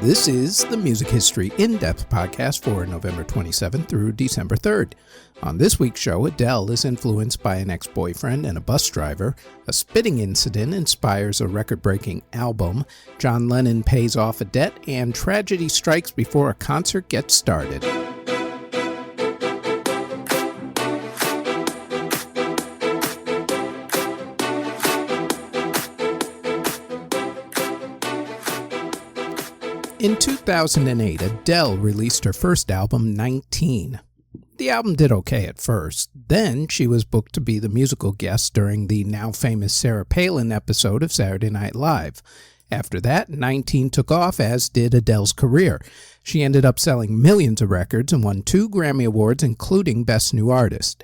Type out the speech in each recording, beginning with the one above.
This is the Music History In-Depth podcast for November 27th through December 3rd. On this week's show, Adele is influenced by an ex-boyfriend and a bus driver, a spitting incident inspires a record-breaking album, John Lennon pays off a debt, and tragedy strikes before a concert gets started. In 2008, Adele released her first album, 19. The album did okay at first. Then she was booked to be the musical guest during the now famous Sarah Palin episode of Saturday Night Live. After that, 19 took off, as did Adele's career. She ended up selling millions of records and won 2 Grammy Awards, including Best New Artist.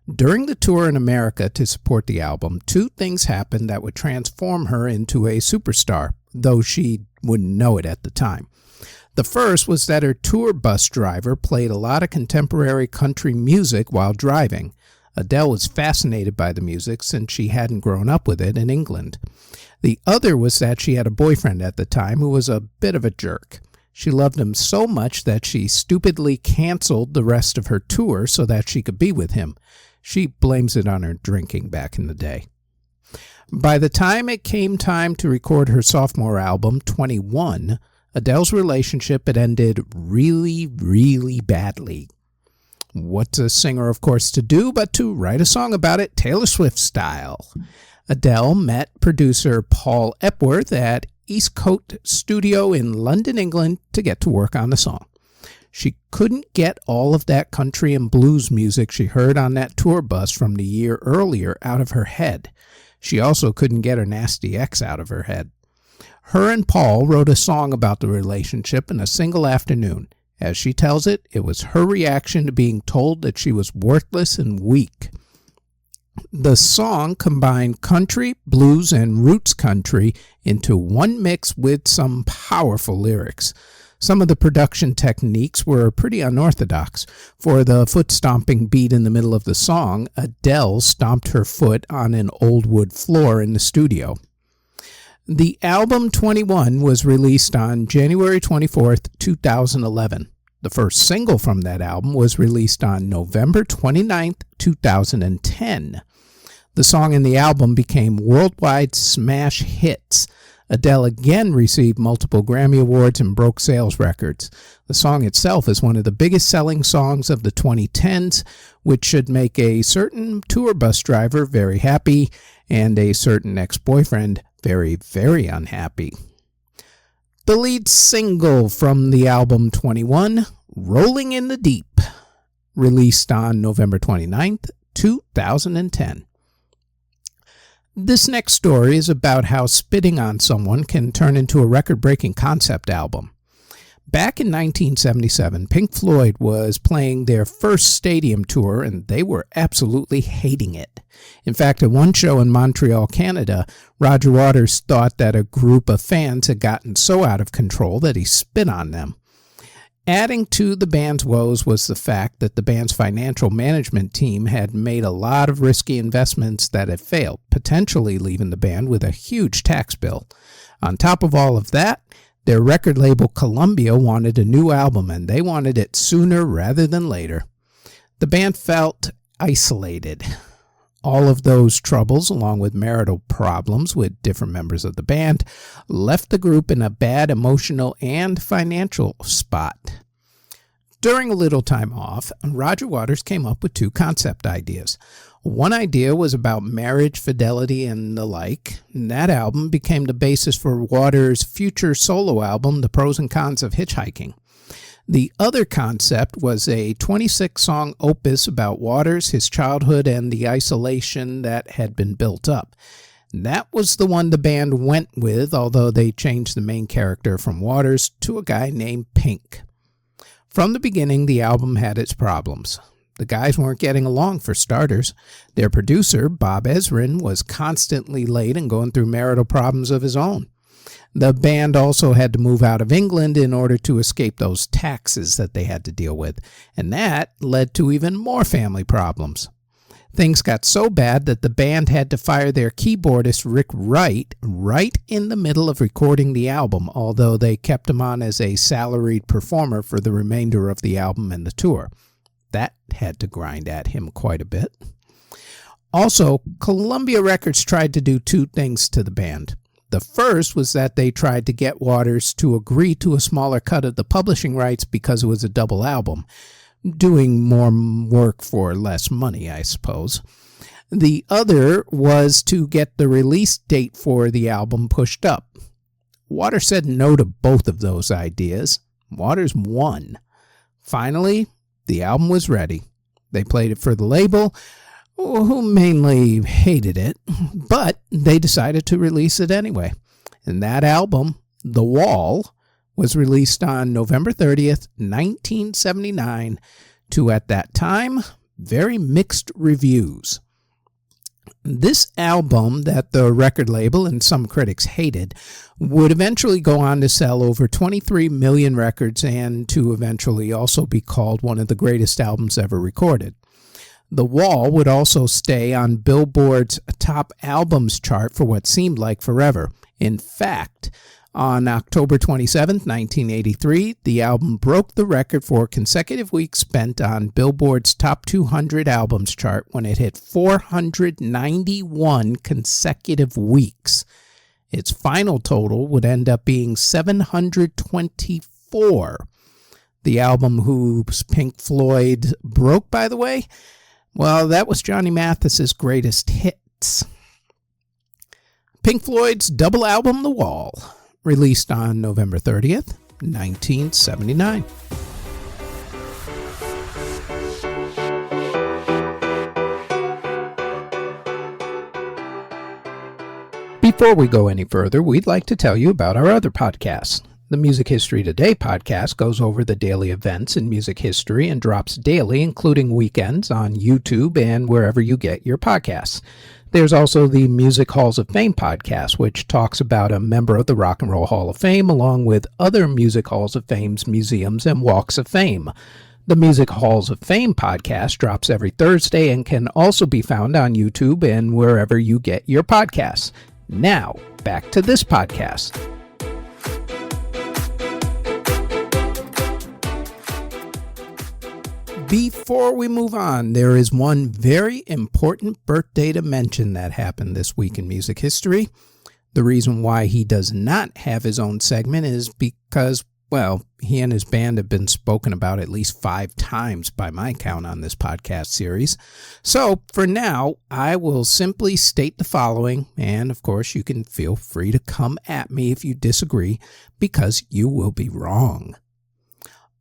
During the tour in America to support the album, 2 things happened that would transform her into a superstar, though she wouldn't know it at the time. The first was that her tour bus driver played a lot of contemporary country music while driving. Adele was fascinated by the music since she hadn't grown up with it in England. The other was that she had a boyfriend at the time who was a bit of a jerk. She loved him so much that she stupidly canceled the rest of her tour so that she could be with him. She blames it on her drinking back in the day. By the time it came time to record her sophomore album, 21, Adele's relationship had ended really, really badly. What's a singer, of course, to do but to write a song about it, Taylor Swift style? Adele met producer Paul Epworth at Eastcote Studio in London, England, to get to work on the song. She couldn't get all of that country and blues music she heard on that tour bus from the year earlier out of her head. She also couldn't get her nasty ex out of her head. Her and Paul wrote a song about the relationship in a single afternoon. As she tells it, it was her reaction to being told that she was worthless and weak. The song combined country, blues, and roots country into one mix with some powerful lyrics. Some of the production techniques were pretty unorthodox. For the foot-stomping beat in the middle of the song, Adele stomped her foot on an old wood floor in the studio. The album 21 was released on January 24th, 2011. The first single from that album was released on November 29th, 2010. The song and the album became worldwide smash hits. Adele again received multiple Grammy Awards and broke sales records. The song itself is one of the biggest selling songs of the 2010s, which should make a certain tour bus driver very happy and a certain ex-boyfriend very, very unhappy. The lead single from the album 21, Rolling in the Deep, released on November 29th, 2010. This next story is about how spitting on someone can turn into a record-breaking concept album. Back in 1977, Pink Floyd was playing their first stadium tour, and they were absolutely hating it. In fact, at one show in Montreal, Canada, Roger Waters thought that a group of fans had gotten so out of control that he spit on them. Adding to the band's woes was the fact that the band's financial management team had made a lot of risky investments that had failed, potentially leaving the band with a huge tax bill. On top of all of that, their record label Columbia wanted a new album, and they wanted it sooner rather than later. The band felt isolated. All of those troubles, along with marital problems with different members of the band, left the group in a bad emotional and financial spot. During a little time off, Roger Waters came up with 2 concept ideas. One idea was about marriage, fidelity, and the like. And that album became the basis for Waters' future solo album, The Pros and Cons of Hitchhiking. The other concept was a 26-song opus about Waters, his childhood, and the isolation that had been built up. That was the one the band went with, although they changed the main character from Waters to a guy named Pink. From the beginning, the album had its problems. The guys weren't getting along, for starters. Their producer, Bob Ezrin, was constantly late and going through marital problems of his own. The band also had to move out of England in order to escape those taxes that they had to deal with, and that led to even more family problems. Things got so bad that the band had to fire their keyboardist Rick Wright right in the middle of recording the album, although they kept him on as a salaried performer for the remainder of the album and the tour. That had to grind at him quite a bit. Also, Columbia Records tried to do two things to the band. The first was that they tried to get Waters to agree to a smaller cut of the publishing rights because it was a double album. Doing more work for less money, I suppose. The other was to get the release date for the album pushed up. Waters said no to both of those ideas. Waters won. Finally, the album was ready. They played it for the label, who mainly hated it, but they decided to release it anyway. And that album, The Wall, was released on November 30th, 1979, to, at that time, very mixed reviews. This album, that the record label and some critics hated, would eventually go on to sell over 23 million records and to eventually also be called one of the greatest albums ever recorded. The Wall would also stay on Billboard's top albums chart for what seemed like forever. In fact, on October 27, 1983, the album broke the record for consecutive weeks spent on Billboard's Top 200 Albums chart when it hit 491 consecutive weeks. Its final total would end up being 724. The album whose Pink Floyd broke, by the way, well, that was Johnny Mathis's greatest hits. Pink Floyd's double album, The Wall, released on November 30th, 1979. Before we go any further, we'd like to tell you about our other podcasts. The Music History Today podcast goes over the daily events in music history and drops daily, including weekends, on YouTube and wherever you get your podcasts. There's also the Music Halls of Fame podcast, which talks about a member of the Rock and Roll Hall of Fame, along with other Music Halls of Fame's museums and walks of fame. The Music Halls of Fame podcast drops every Thursday and can also be found on YouTube and wherever you get your podcasts. Now, back to this podcast. Before we move on, there is one very important birthday to mention that happened this week in music history. The reason why he does not have his own segment is because, well, he and his band have been spoken about at least 5 times by my count on this podcast series. So, for now, I will simply state the following, and of course you can feel free to come at me if you disagree, because you will be wrong.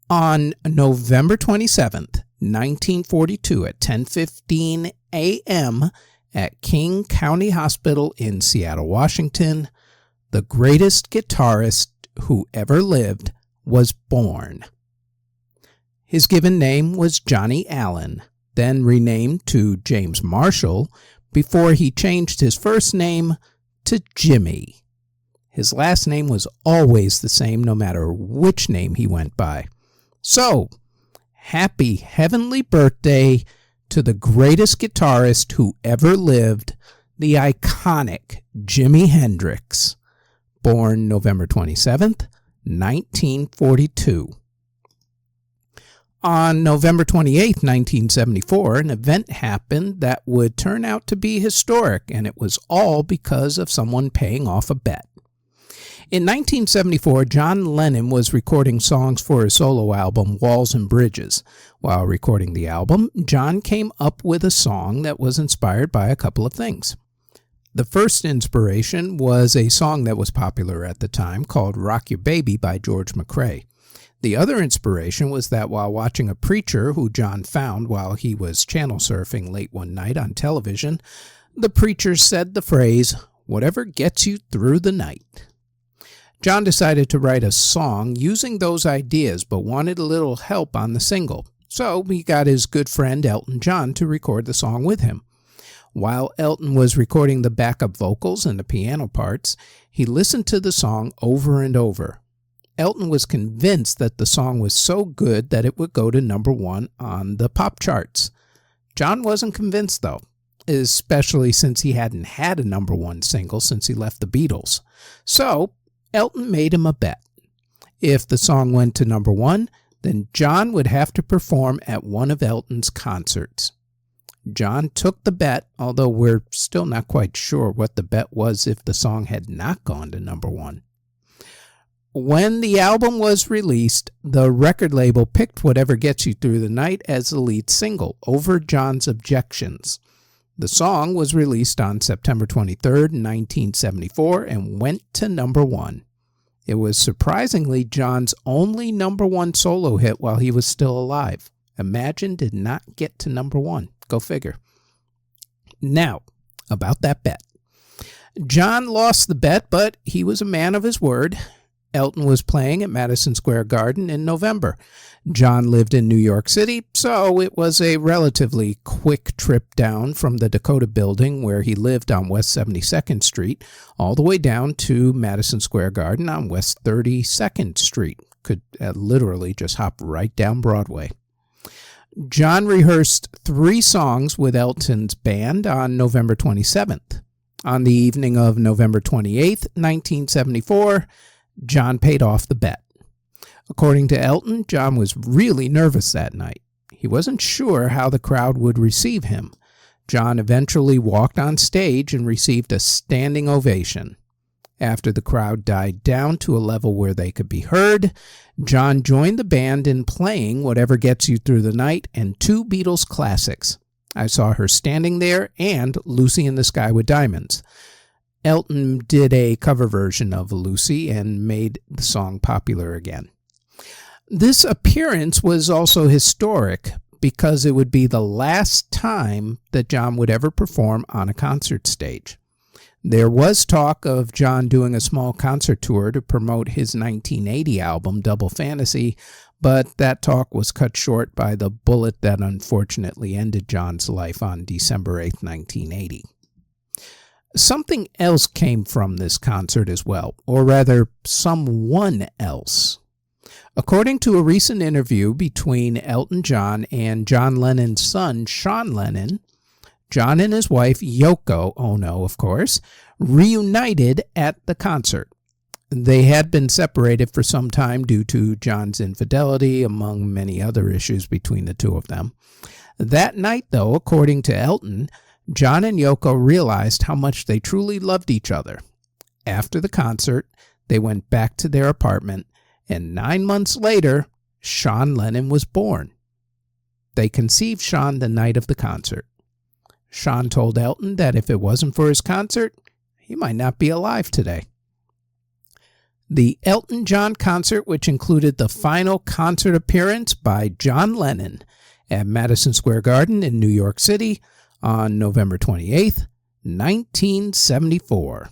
On November 27th, 1942 at 10:15 a.m. at King County Hospital in Seattle, Washington, the greatest guitarist who ever lived was born. His given name was Johnny Allen, then renamed to James Marshall before he changed his first name to Jimmy. His last name was always the same no matter which name he went by. So, happy heavenly birthday to the greatest guitarist who ever lived, the iconic Jimi Hendrix, born November 27th, 1942. On November 28th, 1974, an event happened that would turn out to be historic, and it was all because of someone paying off a bet. In 1974, John Lennon was recording songs for his solo album, Walls and Bridges. While recording the album, John came up with a song that was inspired by a couple of things. The first inspiration was a song that was popular at the time called Rock Your Baby by George McCrae. The other inspiration was that while watching a preacher who John found while he was channel surfing late one night on television, the preacher said the phrase, "Whatever gets you through the night." John decided to write a song using those ideas, but wanted a little help on the single. So he got his good friend Elton John to record the song with him. While Elton was recording the backup vocals and the piano parts, he listened to the song over and over. Elton was convinced that the song was so good that it would go to number 1 on the pop charts. John wasn't convinced, though, especially since he hadn't had a number one single since he left the Beatles. So Elton made him a bet. If the song went to number one, then John would have to perform at one of Elton's concerts. John took the bet, although we're still not quite sure what the bet was if the song had not gone to number one. When the album was released, the record label picked Whatever Gets You Through the Night as the lead single over John's objections. The song was released on September 23, 1974, and went to number one. It was surprisingly John's only number one solo hit while he was still alive. Imagine did not get to number one. Go figure. Now, about that bet. John lost the bet, but he was a man of his word. Elton was playing at Madison Square Garden in November. John lived in New York City, so it was a relatively quick trip down from the Dakota Building where he lived on West 72nd Street all the way down to Madison Square Garden on West 32nd Street. Could literally just hop right down Broadway. John rehearsed 3 songs with Elton's band on November 27th. On the evening of November 28th, 1974, John paid off the bet. According to Elton, John was really nervous that night. He wasn't sure how the crowd would receive him. John eventually walked on stage and received a standing ovation. After the crowd died down to a level where they could be heard, John joined the band in playing Whatever Gets You Through the Night and 2 Beatles classics, I Saw Her Standing There and Lucy in the Sky with Diamonds. Elton did a cover version of Lucy and made the song popular again. This appearance was also historic because it would be the last time that John would ever perform on a concert stage. There was talk of John doing a small concert tour to promote his 1980 album, Double Fantasy, but that talk was cut short by the bullet that unfortunately ended John's life on December 8, 1980. Something else came from this concert as well, or rather, someone else. According to a recent interview between Elton John and John Lennon's son, Sean Lennon, John and his wife, Yoko Ono, of course, reunited at the concert. They had been separated for some time due to John's infidelity, among many other issues between the two of them. That night, though, according to Elton, John and Yoko realized how much they truly loved each other. After the concert, they went back to their apartment, and 9 months later, Sean Lennon was born. They conceived Sean the night of the concert. Sean told Elton that if it wasn't for his concert, he might not be alive today. The Elton John concert, which included the final concert appearance by John Lennon at Madison Square Garden in New York City on November 28, 1974.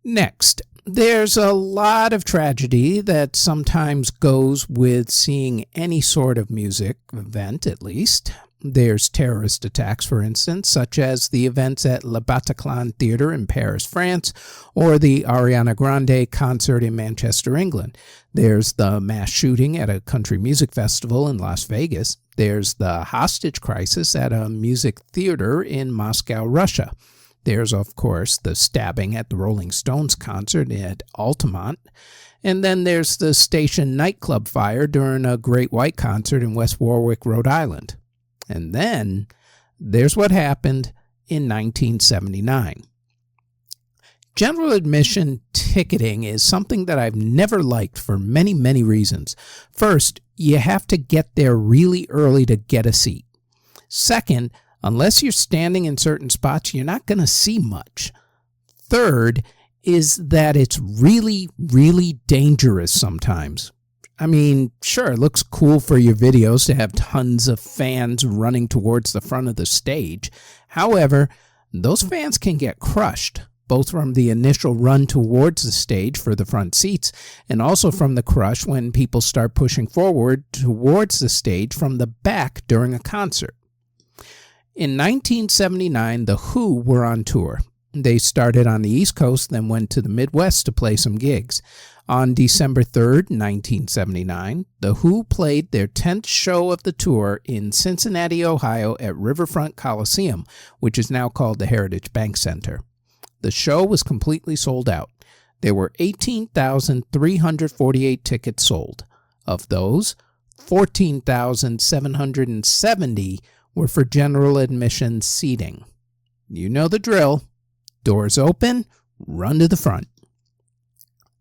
Next, there's a lot of tragedy that sometimes goes with seeing any sort of music event, at least. There's terrorist attacks, for instance, such as the events at Le Bataclan Theatre in Paris, France, or the Ariana Grande concert in Manchester, England. There's the mass shooting at a country music festival in Las Vegas. There's the hostage crisis at a music theater in Moscow, Russia. There's, of course, the stabbing at the Rolling Stones concert at Altamont. And then there's the station nightclub fire during a Great White concert in West Warwick, Rhode Island. And then there's what happened in 1979. General admission ticketing is something that I've never liked for many, many reasons. First, you have to get there really early to get a seat. Second, unless you're standing in certain spots, you're not going to see much. Third is that it's really, really dangerous sometimes. I mean, sure, it looks cool for your videos to have tons of fans running towards the front of the stage. However, those fans can get crushed, both from the initial run towards the stage for the front seats and also from the crush when people start pushing forward towards the stage from the back during a concert. In 1979, The Who were on tour. They started on the East Coast, then went to the Midwest to play some gigs. On December 3rd, 1979, The Who played their 10th show of the tour in Cincinnati, Ohio at Riverfront Coliseum, which is now called the Heritage Bank Center. The show was completely sold out. There were 18,348 tickets sold. Of those, 14,770 were for general admission seating. You know the drill. Doors open, run to the front.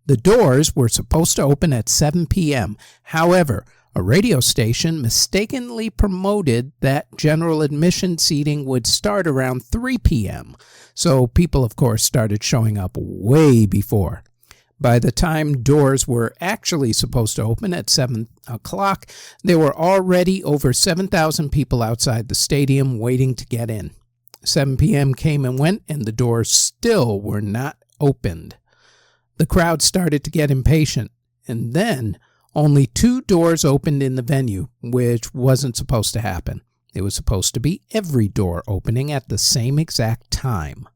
The doors were supposed to open at 7 p.m. However, a radio station mistakenly promoted that general admission seating would start around 3 p.m. So people, of course, started showing up way before. By the time doors were actually supposed to open at 7 o'clock, there were already over 7,000 people outside the stadium waiting to get in. 7 p.m. came and went, and the doors still were not opened. The crowd started to get impatient, and then only 2 doors opened in the venue, which wasn't supposed to happen. It was supposed to be every door opening at the same exact time.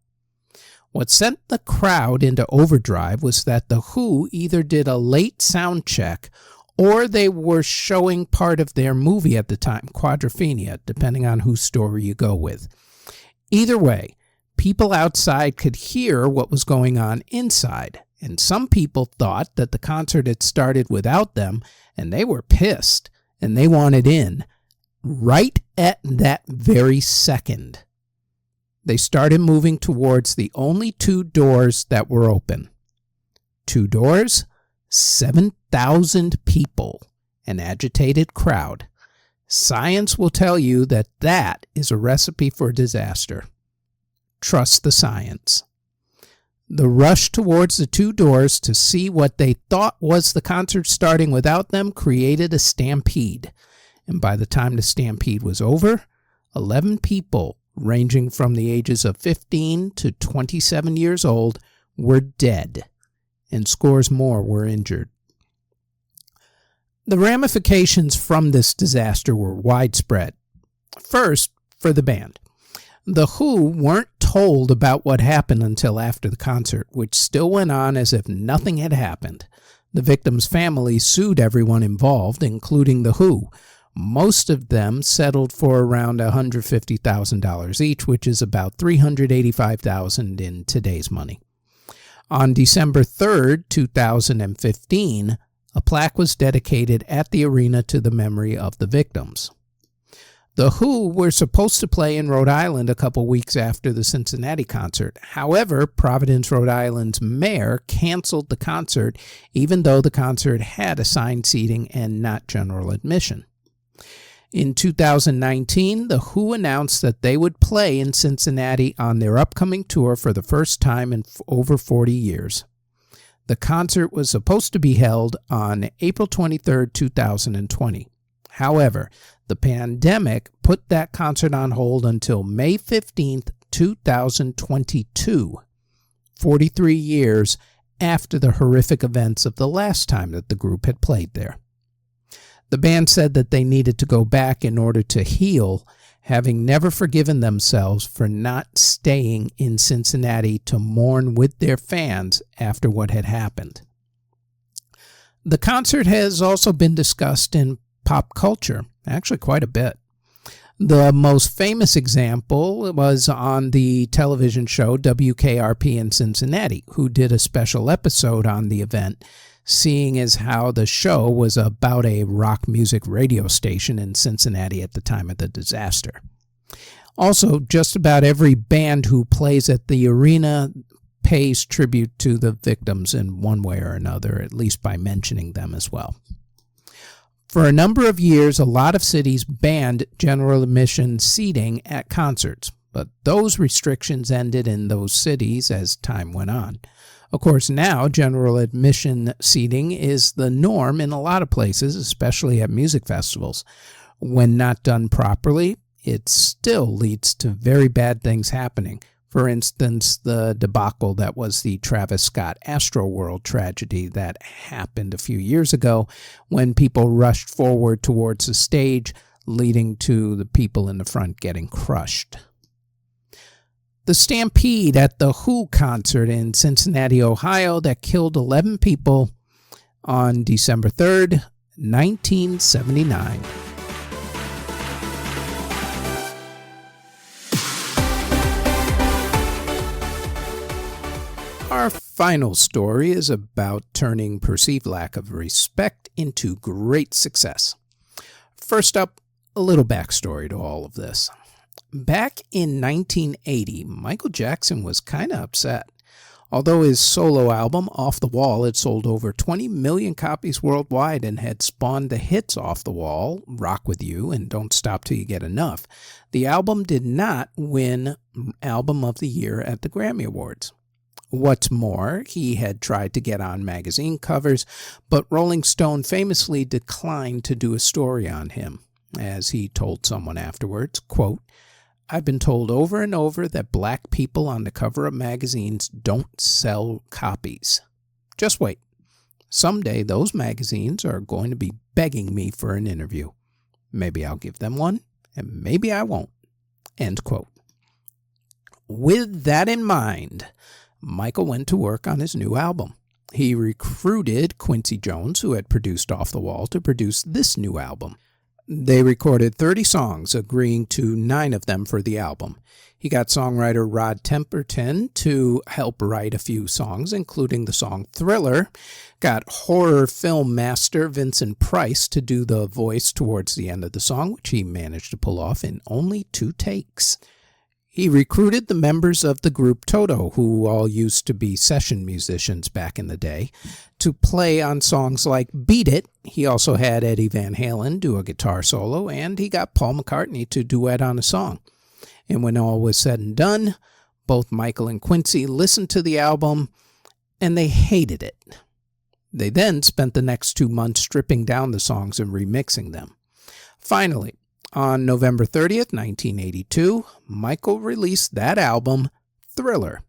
What sent the crowd into overdrive was that The Who either did a late sound check or they were showing part of their movie at the time, Quadrophenia, depending on whose story you go with. Either way, people outside could hear what was going on inside, and some people thought that the concert had started without them, and they were pissed, and they wanted in right at that very second. They started moving towards the only 2 doors that were open. 2 doors, 7,000 people, an agitated crowd. Science will tell you that that is a recipe for disaster. Trust the science. The rush towards the 2 doors to see what they thought was the concert starting without them created a stampede. And by the time the stampede was over, 11 people, ranging from the ages of 15 to 27 years old, were dead, and scores more were injured. The ramifications from this disaster were widespread. First, for the band. The Who weren't told about what happened until after the concert, which still went on as if nothing had happened. The victims' families sued everyone involved, including The Who. Most of them settled for around $150,000 each, which is about $385,000 in today's money. On December 3rd, 2015, a plaque was dedicated at the arena to the memory of the victims. The Who were supposed to play in Rhode Island a couple weeks after the Cincinnati concert. However, Providence, Rhode Island's mayor canceled the concert, even though the concert had assigned seating and not general admission. In 2019, The Who announced that they would play in Cincinnati on their upcoming tour for the first time in over 40 years. The concert was supposed to be held on April 23, 2020. However, the pandemic put that concert on hold until May 15, 2022, 43 years after the horrific events of the last time that the group had played there. The band said that they needed to go back in order to heal, having never forgiven themselves for not staying in Cincinnati to mourn with their fans after what had happened. The concert has also been discussed in pop culture, actually quite a bit. The most famous example was on the television show WKRP in Cincinnati, who did a special episode on the event, seeing as how the show was about a rock music radio station in Cincinnati at the time of the disaster. Also, just about every band who plays at the arena pays tribute to the victims in one way or another, at least by mentioning them as well. For a number of years, a lot of cities banned general admission seating at concerts, but those restrictions ended in those cities as time went on. Of course, now general admission seating is the norm in a lot of places, especially at music festivals. When not done properly, it still leads to very bad things happening. For instance, the debacle that was the Travis Scott Astroworld tragedy that happened a few years ago when people rushed forward towards the stage, leading to the people in the front getting crushed. The stampede at the Who concert in Cincinnati, Ohio, that killed 11 people on December 3rd, 1979. Our final story is about turning perceived lack of respect into great success. First up, a little backstory to all of this. Back in 1980, Michael Jackson was kind of upset. Although his solo album, Off the Wall, had sold over 20 million copies worldwide and had spawned the hits Off the Wall, Rock With You, and Don't Stop Till You Get Enough, the album did not win Album of the Year at the Grammy Awards. What's more, he had tried to get on magazine covers, but Rolling Stone famously declined to do a story on him. As he told someone afterwards, quote, "I've been told over and over that black people on the cover of magazines don't sell copies. Just wait. Someday those magazines are going to be begging me for an interview. Maybe I'll give them one, and maybe I won't." End quote. With that in mind, Michael went to work on his new album. He recruited Quincy Jones, who had produced Off the Wall, to produce this new album. They recorded 30 songs, agreeing to 9 of them for the album. He got songwriter Rod Temperton to help write a few songs, including the song Thriller. Got horror film master Vincent Price to do the voice towards the end of the song, which he managed to pull off in only 2 takes. He recruited the members of the group Toto, who all used to be session musicians back in the day, to play on songs like Beat It. He also had Eddie Van Halen do a guitar solo, and he got Paul McCartney to duet on a song. And when all was said and done, both Michael and Quincy listened to the album, and they hated it. They then spent the next 2 months stripping down the songs and remixing them. Finally, on November 30th, 1982, Michael released that album, Thriller.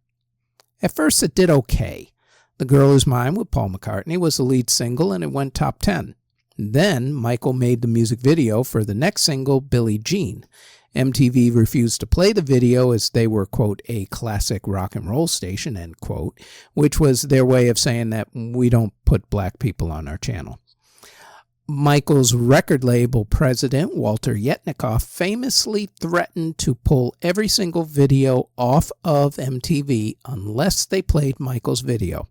At first it did okay. The Girl Is Mine with Paul McCartney was the lead single and it went top 10. Then Michael made the music video for the next single, Billie Jean. MTV refused to play the video as they were, quote, a classic rock and roll station, end quote, which was their way of saying that we don't put black people on our channel. Michael's record label president, Walter Yetnikoff, famously threatened to pull every single video off of MTV unless they played Michael's video.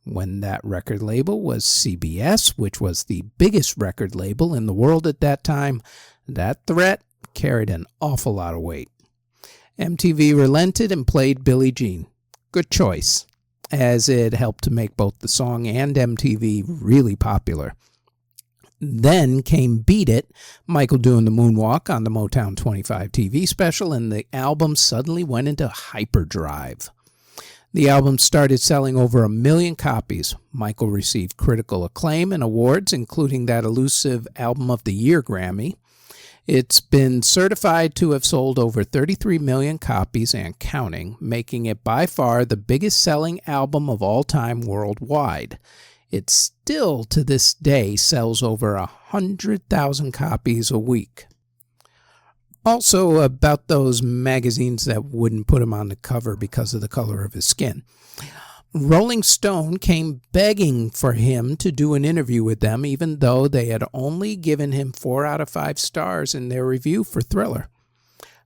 When that record label was CBS, which was the biggest record label in the world at that time, that threat carried an awful lot of weight. MTV relented and played Billie Jean. Good choice, as it helped to make both the song and MTV really popular. Then came Beat It, Michael doing the moonwalk on the Motown 25 TV special, and the album suddenly went into hyperdrive. The album started selling over 1 million copies. Michael received critical acclaim and awards, including that elusive Album of the Year Grammy. It's been certified to have sold over 33 million copies and counting, making it by far the biggest selling album of all time worldwide. It still, to this day, sells over 100,000 copies a week. Also, about those magazines that wouldn't put him on the cover because of the color of his skin. Rolling Stone came begging for him to do an interview with them, even though they had only given him 4 out of 5 stars in their review for Thriller.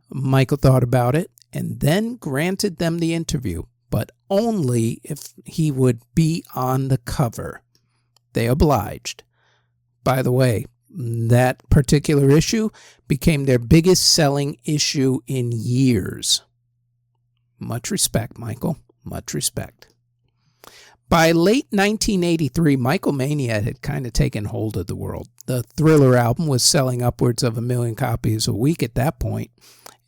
Michael thought about it and then granted them the interview, but only if he would be on the cover. They obliged. By the way, that particular issue became their biggest selling issue in years. Much respect, Michael. Much respect. By late 1983, Michael Mania had kind of taken hold of the world. The Thriller album was selling upwards of 1 million copies a week at that point.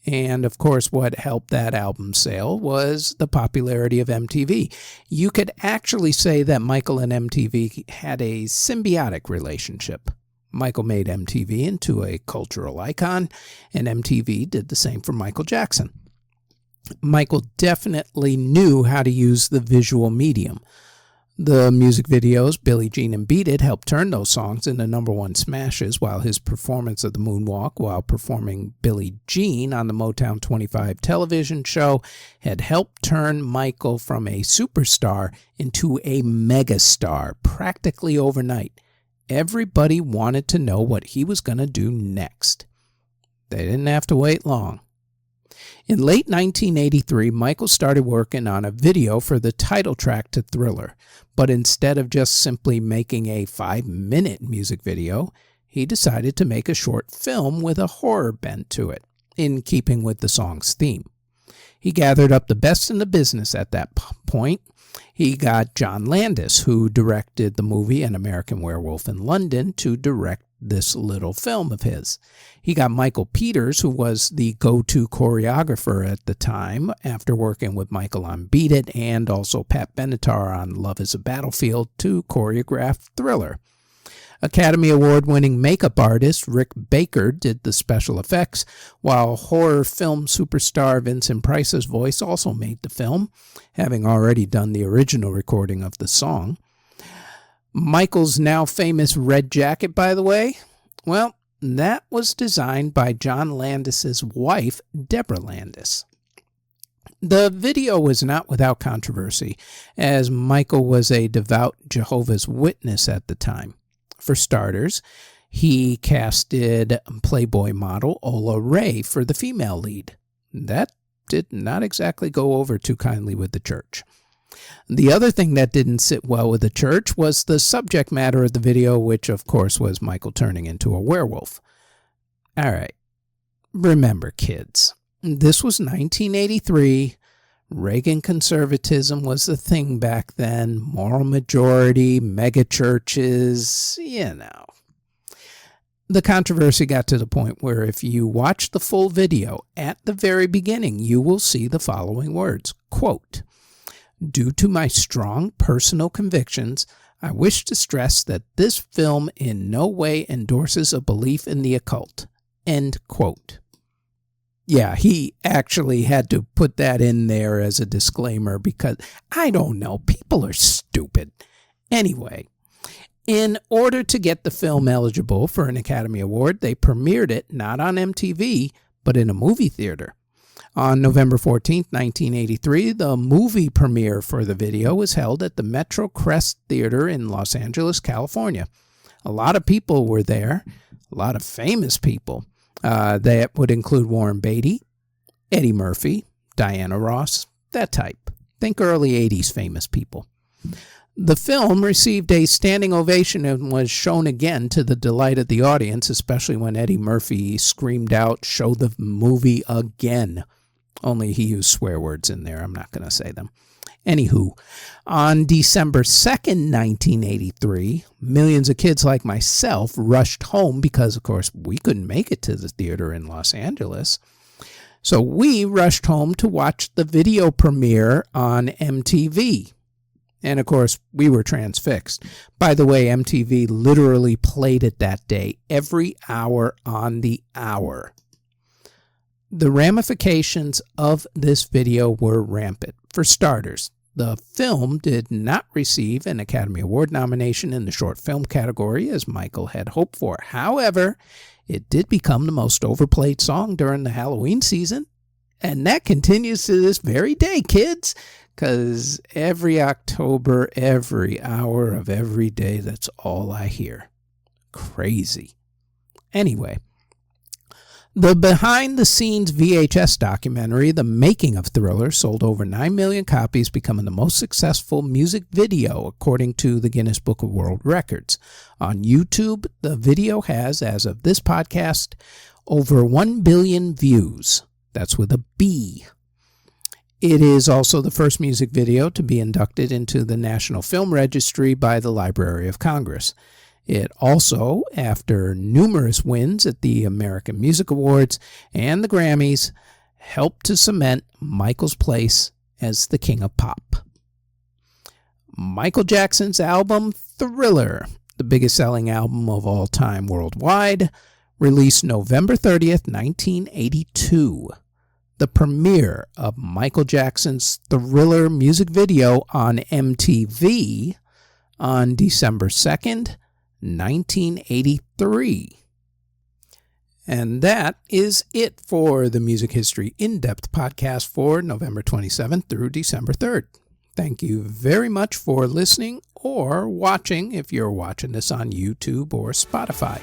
And, of course, what helped that album sale was the popularity of MTV. You could actually say that Michael and MTV had a symbiotic relationship. Michael made MTV into a cultural icon, and MTV did the same for Michael Jackson. Michael definitely knew how to use the visual medium. The music videos Billie Jean and Beat It helped turn those songs into #1 smashes, while his performance of the moonwalk while performing Billie Jean on the Motown 25 television show had helped turn Michael from a superstar into a megastar practically overnight. Everybody wanted to know what he was going to do next. They didn't have to wait long. In late 1983, Michael started working on a video for the title track to Thriller, but instead of just simply making a 5-minute music video, he decided to make a short film with a horror bent to it, in keeping with the song's theme. He gathered up the best in the business at that point. He got John Landis, who directed the movie An American Werewolf in London, to direct this little film of his. He got Michael Peters, who was the go-to choreographer at the time, after working with Michael on Beat It and also Pat Benatar on Love is a Battlefield, to choreograph Thriller. Academy Award-winning makeup artist Rick Baker did the special effects, while horror film superstar Vincent Price's voice also made the film, having already done the original recording of the song. Michael's now famous red jacket, by the way, well, that was designed by John Landis's wife, Deborah Landis. The video was not without controversy, as Michael was a devout Jehovah's Witness at the time. For starters, he casted Playboy model Ola Ray for the female lead. That did not exactly go over too kindly with the church. The other thing that didn't sit well with the church was the subject matter of the video, which of course was Michael turning into a werewolf. All right, remember kids, this was 1983. Reagan conservatism was the thing back then. Moral majority, mega churches, The controversy got to the point where if you watch the full video at the very beginning, you will see the following words, quote, "Due to my strong personal convictions, I wish to stress that this film in no way endorses a belief in the occult." End quote. Yeah, he actually had to put that in there as a disclaimer because, I don't know, people are stupid. Anyway, in order to get the film eligible for an Academy Award, they premiered it not on MTV, but in a movie theater. On November 14, 1983, the movie premiere for the video was held at the Metro Crest Theater in Los Angeles, California. A lot of people were there, a lot of famous people. That would include Warren Beatty, Eddie Murphy, Diana Ross, that type. Think early 80s famous people. The film received a standing ovation and was shown again to the delight of the audience, especially when Eddie Murphy screamed out, "Show the movie again." Only he used swear words in there. I'm not going to say them. Anywho, on December 2nd, 1983, millions of kids like myself rushed home because, of course, we couldn't make it to the theater in Los Angeles. So we rushed home to watch the video premiere on MTV. And, of course, we were transfixed. By the way, MTV literally played it that day, every hour on the hour. The ramifications of this video were rampant. For starters, the film did not receive an Academy Award nomination in the short film category as Michael had hoped for. However, it did become the most overplayed song during the Halloween season. And that continues to this very day, kids, because every October, every hour of every day, that's all I hear. Crazy. Anyway, the behind-the-scenes VHS documentary, The Making of Thriller, sold over 9 million copies, becoming the most successful music video, according to the Guinness Book of World Records. On YouTube, the video has, as of this podcast, over 1 billion views. That's with a B. It is also the first music video to be inducted into the National Film Registry by the Library of Congress. It also, after numerous wins at the American Music Awards and the Grammys, helped to cement Michael's place as the king of pop. Michael Jackson's album Thriller, the biggest selling album of all time worldwide, released November 30th, 1982. The premiere of Michael Jackson's Thriller music video on MTV on December 2nd, 1983. And that is it for the Music History In-Depth podcast for November 27th through December 3rd. Thank you very much for listening or watching if you're watching this on YouTube or Spotify.